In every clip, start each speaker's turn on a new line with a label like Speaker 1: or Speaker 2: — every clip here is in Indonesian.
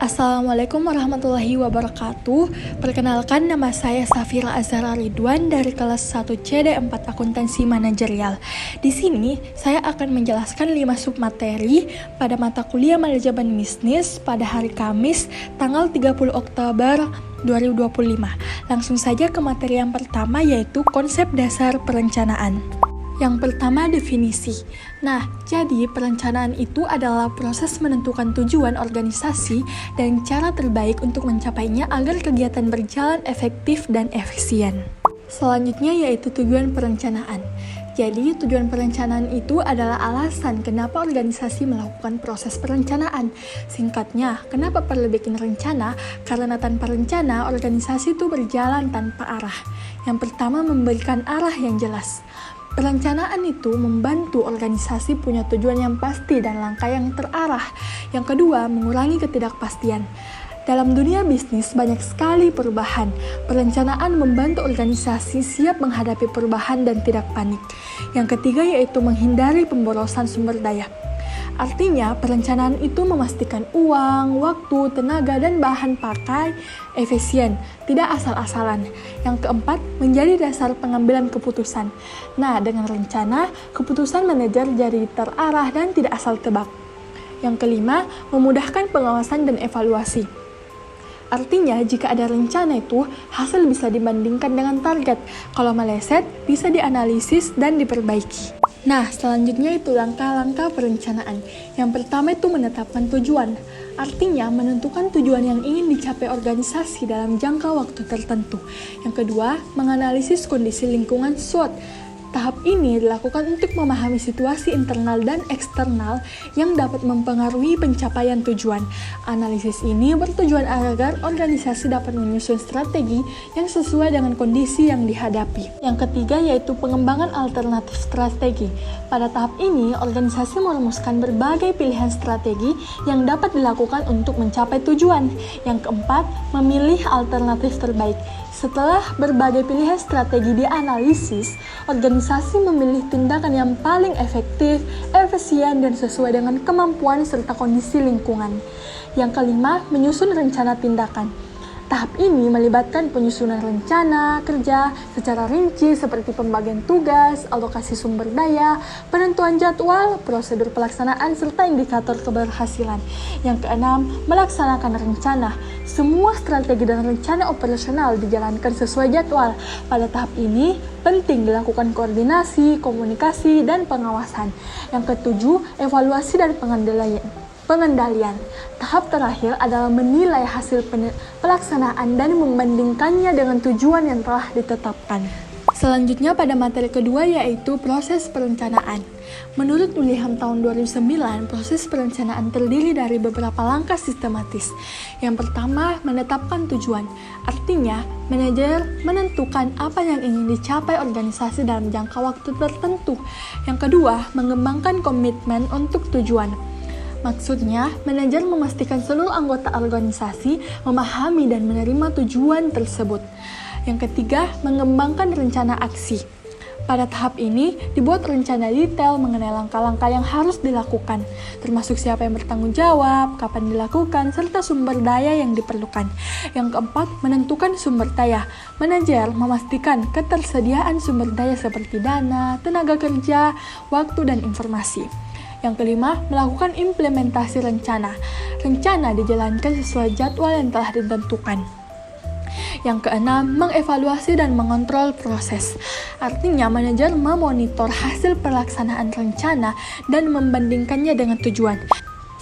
Speaker 1: Assalamualaikum warahmatullahi wabarakatuh. Perkenalkan, nama saya Safira Azhara Ridwan dari kelas 1C D4 Akuntansi Manajerial. Di sini saya akan menjelaskan 5 submateri pada mata kuliah Manajemen Bisnis pada hari Kamis tanggal 30 Oktober 2025. Langsung saja ke materi yang pertama, yaitu konsep dasar perencanaan. Yang pertama, definisi. Nah, jadi perencanaan itu adalah proses menentukan tujuan organisasi dan cara terbaik untuk mencapainya agar kegiatan berjalan efektif dan efisien. Selanjutnya yaitu tujuan perencanaan. Jadi, tujuan perencanaan itu adalah alasan kenapa organisasi melakukan proses perencanaan. Singkatnya, kenapa perlu bikin rencana? Karena tanpa rencana, organisasi itu berjalan tanpa arah. Yang pertama, memberikan arah yang jelas. Perencanaan itu membantu organisasi punya tujuan yang pasti dan langkah yang terarah. Yang kedua, mengurangi ketidakpastian. Dalam dunia bisnis banyak sekali perubahan. Perencanaan membantu organisasi siap menghadapi perubahan dan tidak panik. Yang ketiga yaitu menghindari pemborosan sumber daya. Artinya, perencanaan itu memastikan uang, waktu, tenaga, dan bahan pakai efisien, tidak asal-asalan. Yang keempat, menjadi dasar pengambilan keputusan. Nah, dengan rencana, keputusan manajer jadi terarah dan tidak asal tebak. Yang kelima, memudahkan pengawasan dan evaluasi. Artinya, jika ada rencana itu, hasil bisa dibandingkan dengan target. Kalau meleset, bisa dianalisis dan diperbaiki. Nah, selanjutnya itu langkah-langkah perencanaan. Yang pertama itu menetapkan tujuan. Artinya, menentukan tujuan yang ingin dicapai organisasi dalam jangka waktu tertentu. Yang kedua, menganalisis kondisi lingkungan SWOT. Tahap ini dilakukan untuk memahami situasi internal dan eksternal yang dapat mempengaruhi pencapaian tujuan. Analisis ini bertujuan agar organisasi dapat menyusun strategi yang sesuai dengan kondisi yang dihadapi. Yang ketiga yaitu pengembangan alternatif strategi. Pada tahap ini, organisasi merumuskan berbagai pilihan strategi yang dapat dilakukan untuk mencapai tujuan. Yang keempat, memilih alternatif terbaik. Setelah berbagai pilihan strategi dianalisis, organisasi memilih tindakan yang paling efektif, efisien, dan sesuai dengan kemampuan serta kondisi lingkungan. Yang kelima, menyusun rencana tindakan. Tahap ini melibatkan penyusunan rencana kerja secara rinci seperti pembagian tugas, alokasi sumber daya, penentuan jadwal, prosedur pelaksanaan, serta indikator keberhasilan. Yang keenam, melaksanakan rencana. Semua strategi dan rencana operasional dijalankan sesuai jadwal. Pada tahap ini, penting dilakukan koordinasi, komunikasi, dan pengawasan. Yang ketujuh, evaluasi dan pengendalian. Tahap terakhir adalah menilai hasil pelaksanaan dan membandingkannya dengan tujuan yang telah ditetapkan. Selanjutnya pada materi kedua yaitu proses perencanaan. Menurut William tahun 2009, proses perencanaan terdiri dari beberapa langkah sistematis. Yang pertama, menetapkan tujuan. Artinya, manajer menentukan apa yang ingin dicapai organisasi dalam jangka waktu tertentu. Yang kedua, mengembangkan komitmen untuk tujuan. Maksudnya, manajer memastikan seluruh anggota organisasi memahami dan menerima tujuan tersebut. Yang ketiga, mengembangkan rencana aksi. Pada tahap ini, dibuat rencana detail mengenai langkah-langkah yang harus dilakukan, termasuk siapa yang bertanggung jawab, kapan dilakukan, serta sumber daya yang diperlukan. Yang keempat, menentukan sumber daya. Manajer memastikan ketersediaan sumber daya seperti dana, tenaga kerja, waktu, dan informasi. Yang kelima, melakukan implementasi rencana. Rencana dijalankan sesuai jadwal yang telah ditentukan. Yang keenam, mengevaluasi dan mengontrol proses. Artinya, manajer memonitor hasil pelaksanaan rencana dan membandingkannya dengan tujuan.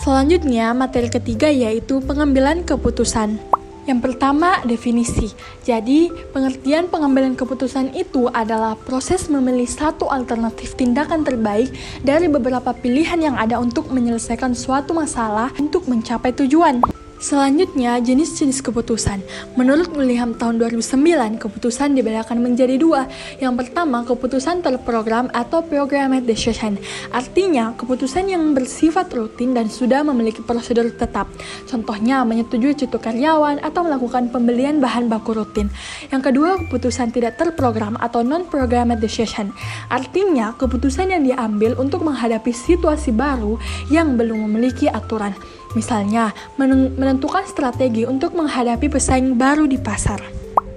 Speaker 1: Selanjutnya, materi ketiga yaitu pengambilan keputusan. Yang pertama, definisi. Jadi, pengertian pengambilan keputusan itu adalah proses memilih satu alternatif tindakan terbaik dari beberapa pilihan yang ada untuk menyelesaikan suatu masalah untuk mencapai tujuan. Selanjutnya, jenis-jenis keputusan. Menurut William tahun 2009, keputusan dibedakan menjadi dua. Yang pertama, keputusan terprogram atau programmed decision. Artinya, keputusan yang bersifat rutin dan sudah memiliki prosedur tetap. Contohnya, menyetujui cuti karyawan atau melakukan pembelian bahan baku rutin. Yang kedua, keputusan tidak terprogram atau non-programmed decision. Artinya, keputusan yang diambil untuk menghadapi situasi baru yang belum memiliki aturan. Misalnya, menentukan strategi untuk menghadapi pesaing baru di pasar.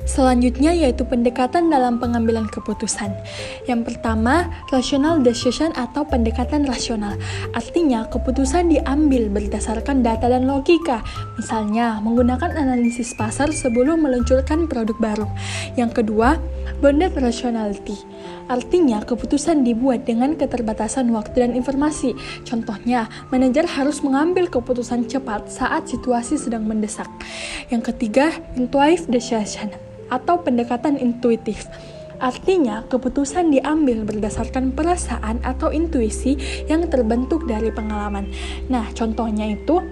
Speaker 1: Selanjutnya yaitu pendekatan dalam pengambilan keputusan. Yang pertama, rational decision atau pendekatan rasional. Artinya, keputusan diambil berdasarkan data dan logika. Misalnya, menggunakan analisis pasar sebelum meluncurkan produk baru. Yang kedua, bounded rationality. Artinya, keputusan dibuat dengan keterbatasan waktu dan informasi. Contohnya, manajer harus mengambil keputusan cepat saat situasi sedang mendesak. Yang ketiga, intuitive decision atau pendekatan intuitif. Artinya, keputusan diambil berdasarkan perasaan atau intuisi yang terbentuk dari pengalaman. Nah, contohnya itu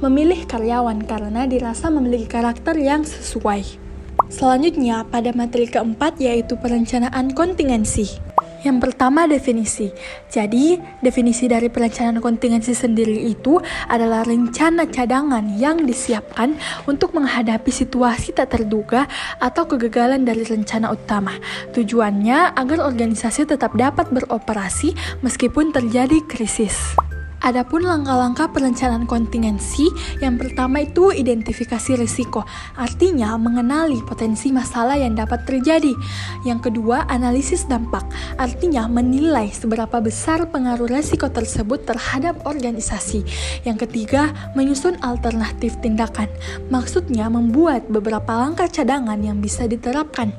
Speaker 1: memilih karyawan karena dirasa memiliki karakter yang sesuai. Selanjutnya, pada materi keempat yaitu perencanaan kontingensi. Yang pertama, definisi. Jadi, definisi dari perencanaan kontingensi sendiri itu adalah rencana cadangan yang disiapkan untuk menghadapi situasi tak terduga atau kegagalan dari rencana utama. Tujuannya agar organisasi tetap dapat beroperasi meskipun terjadi krisis. Adapun langkah-langkah perencanaan kontingensi, yang pertama itu identifikasi risiko, artinya mengenali potensi masalah yang dapat terjadi. Yang kedua, analisis dampak, artinya menilai seberapa besar pengaruh risiko tersebut terhadap organisasi. Yang ketiga, menyusun alternatif tindakan, maksudnya membuat beberapa langkah cadangan yang bisa diterapkan.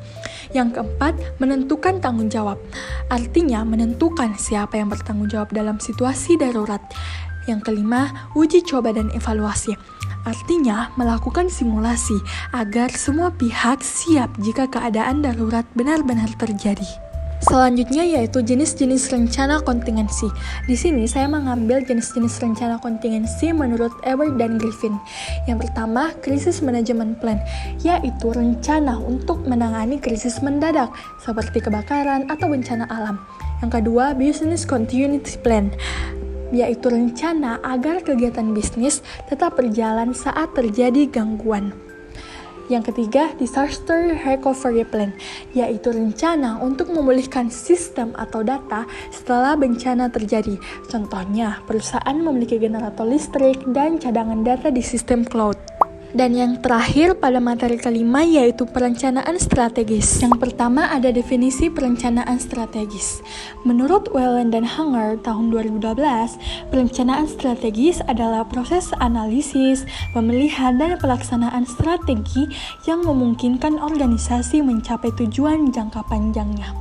Speaker 1: Yang keempat, menentukan tanggung jawab, artinya menentukan siapa yang bertanggung jawab dalam situasi darurat. Yang kelima, uji coba dan evaluasi, artinya melakukan simulasi agar semua pihak siap jika keadaan darurat benar-benar terjadi. Selanjutnya yaitu jenis-jenis rencana kontingensi. Di sini saya mengambil jenis-jenis rencana kontingensi menurut Ebert dan Griffin. Yang pertama, krisis management plan, yaitu rencana untuk menangani krisis mendadak seperti kebakaran atau bencana alam. Yang kedua, business continuity plan, yaitu rencana agar kegiatan bisnis tetap berjalan saat terjadi gangguan. Yang ketiga, disaster recovery plan, yaitu rencana untuk memulihkan sistem atau data setelah bencana terjadi. Contohnya, perusahaan memiliki generator listrik dan cadangan data di sistem cloud. Dan yang terakhir pada materi kelima yaitu perencanaan strategis. Yang pertama ada definisi perencanaan strategis. Menurut Whelan dan Hanger tahun 2012, perencanaan strategis adalah proses analisis, pemilihan, dan pelaksanaan strategi yang memungkinkan organisasi mencapai tujuan jangka panjangnya.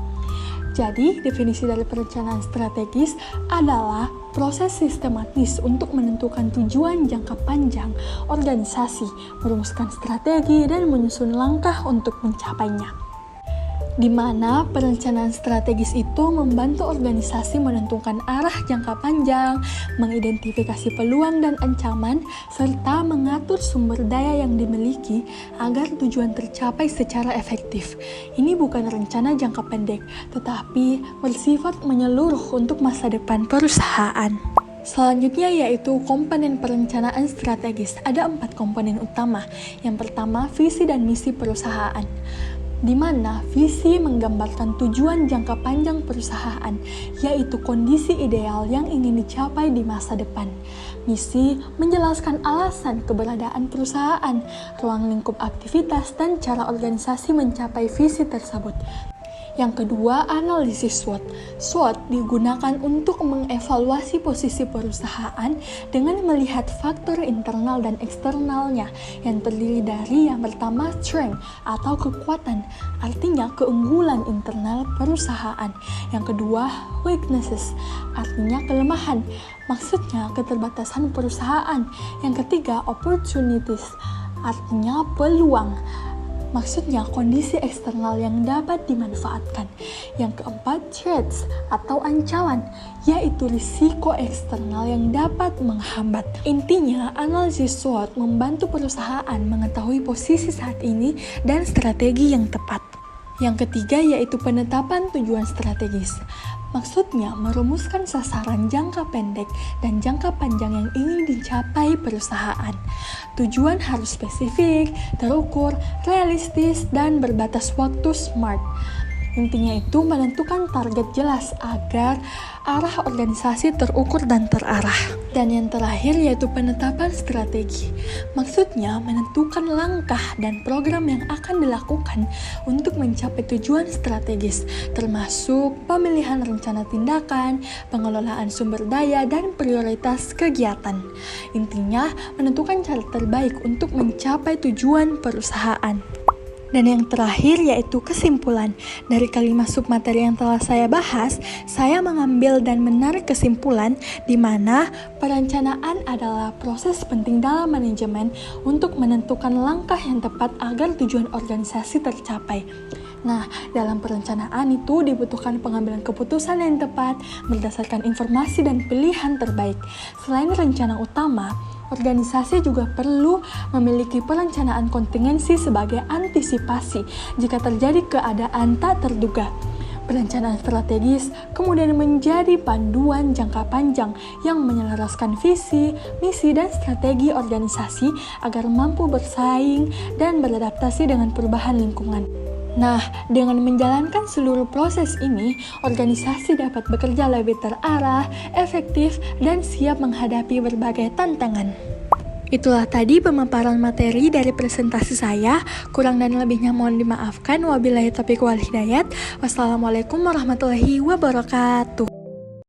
Speaker 1: Jadi, definisi dari perencanaan strategis adalah proses sistematis untuk menentukan tujuan jangka panjang organisasi, merumuskan strategi, dan menyusun langkah untuk mencapainya. Di mana perencanaan strategis itu membantu organisasi menentukan arah jangka panjang, mengidentifikasi peluang dan ancaman, serta mengatur sumber daya yang dimiliki agar tujuan tercapai secara efektif. Ini bukan rencana jangka pendek, tetapi bersifat menyeluruh untuk masa depan perusahaan. Selanjutnya yaitu komponen perencanaan strategis. Ada 4 komponen utama. Yang pertama, visi dan misi perusahaan, di mana visi menggambarkan tujuan jangka panjang perusahaan, yaitu kondisi ideal yang ingin dicapai di masa depan. Misi menjelaskan alasan keberadaan perusahaan, ruang lingkup aktivitas, dan cara organisasi mencapai visi tersebut. Yang kedua, analisis SWOT. SWOT digunakan untuk mengevaluasi posisi perusahaan dengan melihat faktor internal dan eksternalnya yang terdiri dari yang pertama strength atau kekuatan, artinya keunggulan internal perusahaan. Yang kedua, weaknesses, artinya kelemahan, maksudnya keterbatasan perusahaan. Yang ketiga, opportunities, artinya peluang, maksudnya kondisi eksternal yang dapat dimanfaatkan. Yang keempat, threats atau ancaman, yaitu risiko eksternal yang dapat menghambat. Intinya, analisis SWOT membantu perusahaan mengetahui posisi saat ini dan strategi yang tepat. Yang ketiga yaitu penetapan tujuan strategis. Maksudnya merumuskan sasaran jangka pendek dan jangka panjang yang ingin dicapai perusahaan. Tujuan harus spesifik, terukur, realistis, dan berbatas waktu SMART. Intinya itu menentukan target jelas agar arah organisasi terukur dan terarah. Dan yang terakhir yaitu penetapan strategi. Maksudnya menentukan langkah dan program yang akan dilakukan untuk mencapai tujuan strategis, termasuk pemilihan rencana tindakan, pengelolaan sumber daya, dan prioritas kegiatan. Intinya menentukan cara terbaik untuk mencapai tujuan perusahaan. Dan yang terakhir yaitu kesimpulan. Dari kelima submateri yang telah saya bahas, saya mengambil dan menarik kesimpulan di mana perencanaan adalah proses penting dalam manajemen untuk menentukan langkah yang tepat agar tujuan organisasi tercapai. Nah, dalam perencanaan itu dibutuhkan pengambilan keputusan yang tepat berdasarkan informasi dan pilihan terbaik. Selain rencana utama, organisasi juga perlu memiliki perencanaan kontingensi sebagai antisipasi jika terjadi keadaan tak terduga. Perencanaan strategis kemudian menjadi panduan jangka panjang yang menyelaraskan visi, misi, dan strategi organisasi agar mampu bersaing dan beradaptasi dengan perubahan lingkungan. Nah, dengan menjalankan seluruh proses ini, organisasi dapat bekerja lebih terarah, efektif, dan siap menghadapi berbagai tantangan. Itulah tadi pemaparan materi dari presentasi saya. Kurang dan lebihnya mohon dimaafkan. Wabillahi taufiq wal hidayat. Wassalamualaikum warahmatullahi wabarakatuh.